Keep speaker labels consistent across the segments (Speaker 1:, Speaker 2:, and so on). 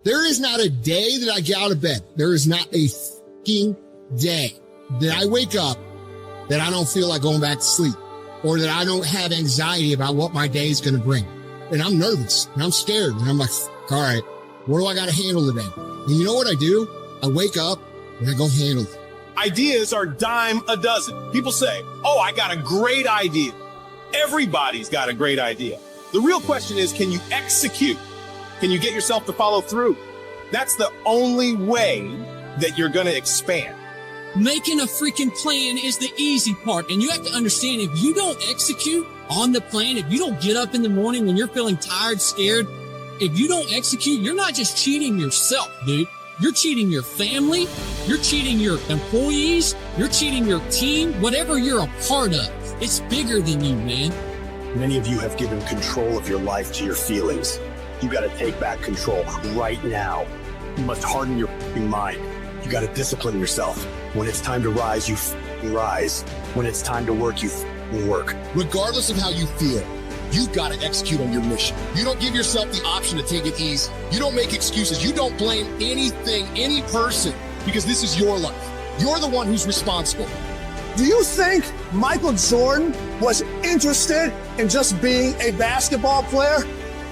Speaker 1: There is not a day that I get out of bed. There is not a fucking day that I wake up that I don't feel like going back to sleep, or that I don't have anxiety about what my day is going to bring. And I'm nervous and I'm scared and I'm like, all right, what do I got to handle today? And you know what I do? I wake up and I go handle it.
Speaker 2: Ideas are dime a dozen. People say, oh, I got a great idea. Everybody's got a great idea. The real question is, can you execute? Can you get yourself to follow through? That's the only way that you're going to expand.
Speaker 3: Making a freaking plan is the easy part. And you have to understand, if you don't execute on the plan, if you don't get up in the morning when you're feeling tired, scared, if you don't execute, you're not just cheating yourself, dude. You're cheating your family. You're cheating your employees. You're cheating your team, whatever you're a part of. It's bigger than you, man.
Speaker 4: Many of you have given control of your life to your feelings. You got to take back control right now. You must harden your mind. You got to discipline yourself. When it's time to rise, you rise. When it's time to work, you work.
Speaker 1: Regardless of how you feel, you got to execute on your mission. You don't give yourself the option to take it easy. You don't make excuses. You don't blame anything, any person, because this is your life. You're the one who's responsible.
Speaker 5: Do you think Michael Jordan was interested in just being a basketball player?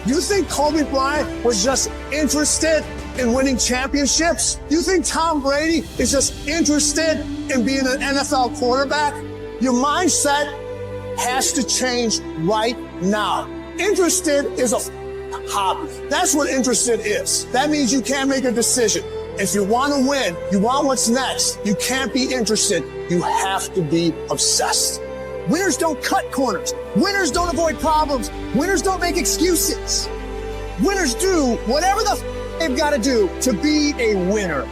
Speaker 5: Do you think Kobe Bryant was just interested in winning championships? Do you think Tom Brady is just interested in being an NFL quarterback? Your mindset has to change right now. Interested is a hobby. That's what interested is. That means you can't make a decision. If you want to win, you want what's next, you can't be interested. You have to be obsessed. Winners don't cut corners. Winners don't avoid problems. Winners don't make excuses. Winners do whatever they've got to do to be a winner.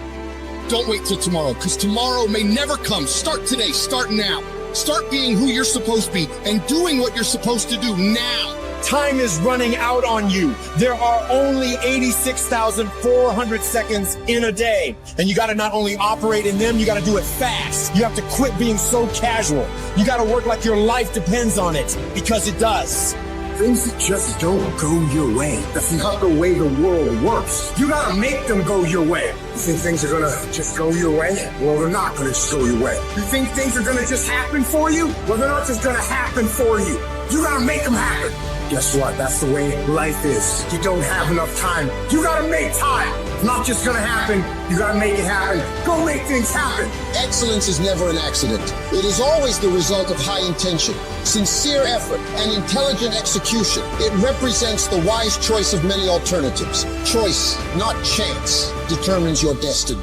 Speaker 1: Don't wait till tomorrow, because tomorrow may never come. Start today. Start now. Start being who you're supposed to be and doing what you're supposed to do now.
Speaker 2: Time is running out on you. There are only 86,400 seconds in a day. And you got to not only operate in them, you got to do it fast. You have to quit being so casual. You got to work like your life depends on it, because it does.
Speaker 6: Things just don't go your way. That's not the way the world works. You gotta make them go your way. You think things are gonna just go your way? Well, they're not gonna just go your way. You think things are gonna just happen for you? Well, they're not just gonna happen for you. You gotta make them happen. Guess what? That's the way life is. You don't have enough time. You gotta make time. It's not just gonna happen. You gotta make it happen. Go make things happen.
Speaker 1: Excellence is never an accident. It is always the result of high intention, sincere effort, and intelligent execution. It represents the wise choice of many alternatives. Choice, not chance, determines your destiny.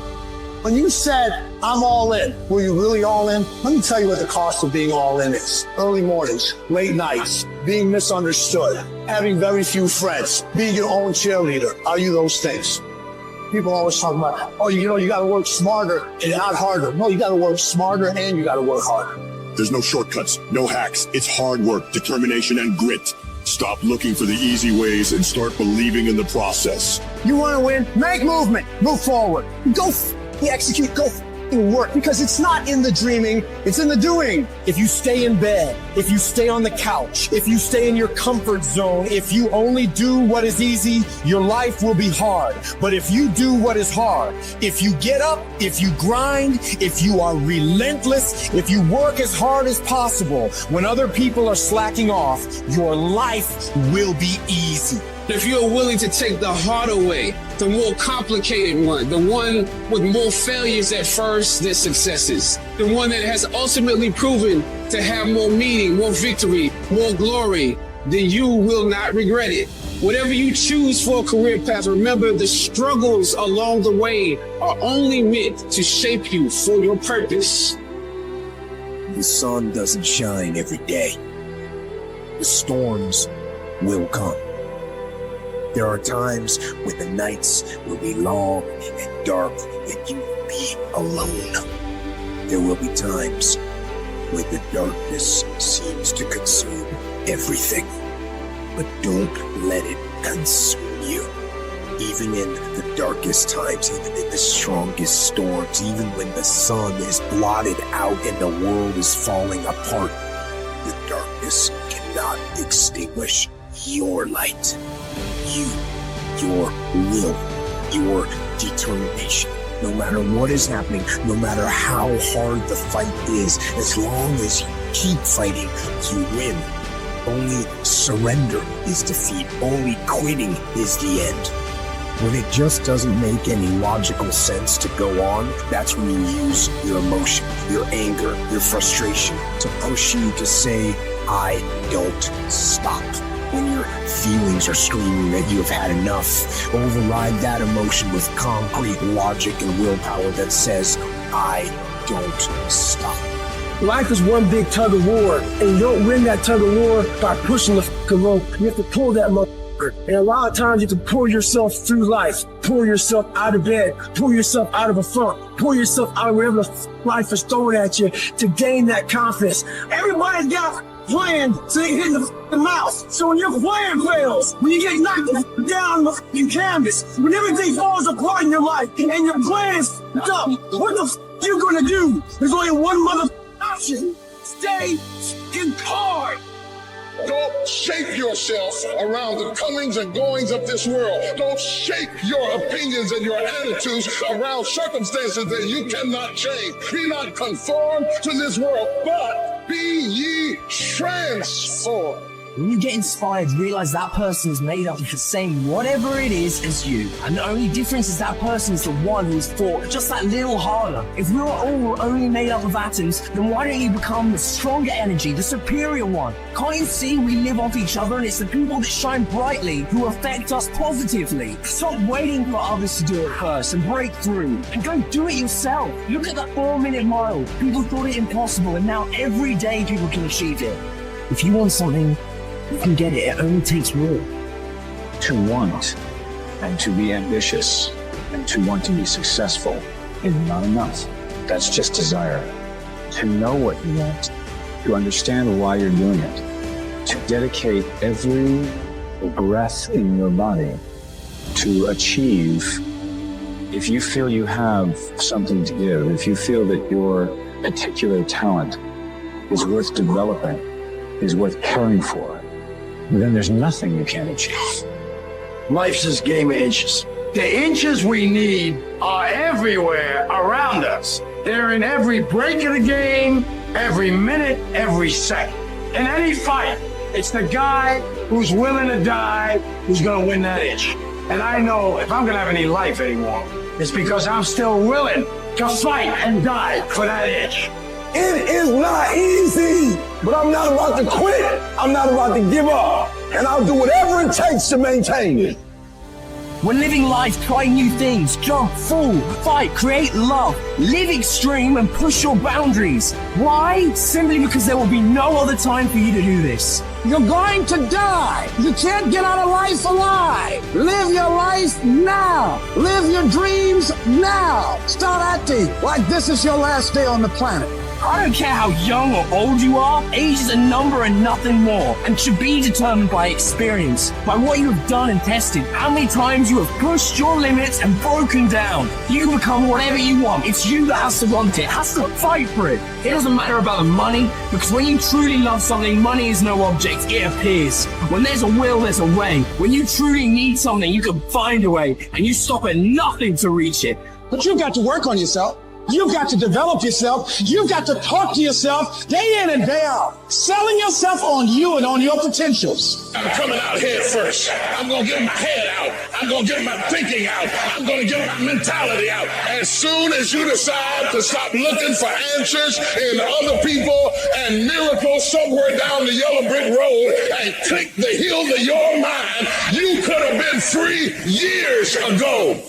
Speaker 5: When you said, I'm all in, were you really all in? Let me tell you what the cost of being all in is. Early mornings, late nights, being misunderstood, having very few friends, being your own cheerleader. Are you those things? People always talk about, oh, you got to work smarter and not harder. No, you got to work smarter and you got to work harder.
Speaker 7: There's no shortcuts, no hacks. It's hard work, determination, and grit. Stop looking for the easy ways and start believing in the process.
Speaker 5: You want to win? Make movement. Move forward. Go execute. Go work, because it's not in the dreaming, it's in the doing.
Speaker 2: If you stay in bed, if you stay on the couch, if you stay in your comfort zone, if you only do what is easy, your life will be hard. But if you do what is hard, if you get up, if you grind, if you are relentless, if you work as hard as possible, when other people are slacking off, your life will be easy.
Speaker 8: If you're willing to take the harder way, the more complicated one, the one with more failures at first than successes, the one that has ultimately proven to have more meaning, more victory, more glory, then you will not regret it. Whatever you choose for a career path, remember the struggles along the way are only meant to shape you for your purpose.
Speaker 9: The sun doesn't shine every day. The storms will come. There are times when the nights will be long and dark and you will be alone. There will be times when the darkness seems to consume everything. But don't let it consume you. Even in the darkest times, even in the strongest storms, even when the sun is blotted out and the world is falling apart, the darkness cannot extinguish your light. Your will your determination. No matter what is happening, no matter how hard the fight is, as long as you keep fighting, you win. Only surrender is defeat. Only quitting is the end. When it just doesn't make any logical sense to go on, that's when you use your emotion, your anger, your frustration to push you to say, I don't stop. When your feelings are screaming that you have had enough, override that emotion with concrete logic and willpower that says, I don't stop.
Speaker 2: Life is one big tug of war, and you don't win that tug of war by pushing the fucking rope. You have to pull that motherfucker. And a lot of times you have to pull yourself through life, pull yourself out of bed, pull yourself out of a funk, pull yourself out of wherever the life is throwing at you to gain that confidence. Everybody's got a plan so they hit the mouth. So when your plan fails, when you get knocked down the fucking canvas, when everything falls apart in your life and your plan is up, what the f you gonna do? There's only one option. Stay fucking hard.
Speaker 10: Don't shape yourself around the comings and goings of this world. Don't shape your opinions and your attitudes around circumstances that you cannot change. Be not conformed to this world, but be ye transformed.
Speaker 11: When you get inspired, realize that person is made up of the same whatever it is as you. And the only difference is that person is the one who's fought just that little harder. If we're all only made up of atoms, then why don't you become the stronger energy, the superior one? Can't you see we live off each other and it's the people that shine brightly who affect us positively? Stop waiting for others to do it first and break through. And go do it yourself. Look at the 4-minute mile. People thought it impossible and now every day people can achieve it. If you want something, you can get it. It only takes will.
Speaker 12: To want and to be ambitious and to want to be successful is not enough. That's just desire. To know what you want, to understand why you're doing it, to dedicate every breath in your body to achieve. If you feel you have something to give, if you feel that your particular talent is worth developing, is worth caring for, then there's nothing you can't achieve.
Speaker 13: Life's this game of inches. The inches we need are everywhere around us. They're in every break of the game, every minute, every second. In any fight, it's the guy who's willing to die who's gonna win that inch. And I know if I'm gonna have any life anymore, it's because I'm still willing to fight and die for that inch.
Speaker 5: It is not easy, but I'm not about to quit. I'm not about to give up. And I'll do whatever it takes to maintain it.
Speaker 11: When living life, try new things, jump, fall, fight, create love, live extreme and push your boundaries. Why? Simply because there will be no other time for you to do this.
Speaker 14: You're going to die. You can't get out of life alive. Live your life now. Live your dreams now. Start acting like this is your last day on the planet.
Speaker 11: I don't care how young or old you are, age is a number and nothing more, and should be determined by experience, by what you have done and tested, how many times you have pushed your limits and broken down. You can become whatever you want. It's you that has to want it, has to fight for it. It doesn't matter about the money, because when you truly love something, money is no object, it appears. When there's a will, there's a way. When you truly need something, you can find a way, and you stop at nothing to reach it.
Speaker 14: But you've got to work on yourself. You've got to develop yourself. You've got to talk to yourself day in and day out, selling yourself on you and on your potentials.
Speaker 10: I'm coming out head first. I'm going to get my head out. I'm going to get my thinking out. I'm going to get my mentality out. As soon as you decide to stop looking for answers in other people and miracles somewhere down the yellow brick road and click the heels of your mind, you could have been free years ago.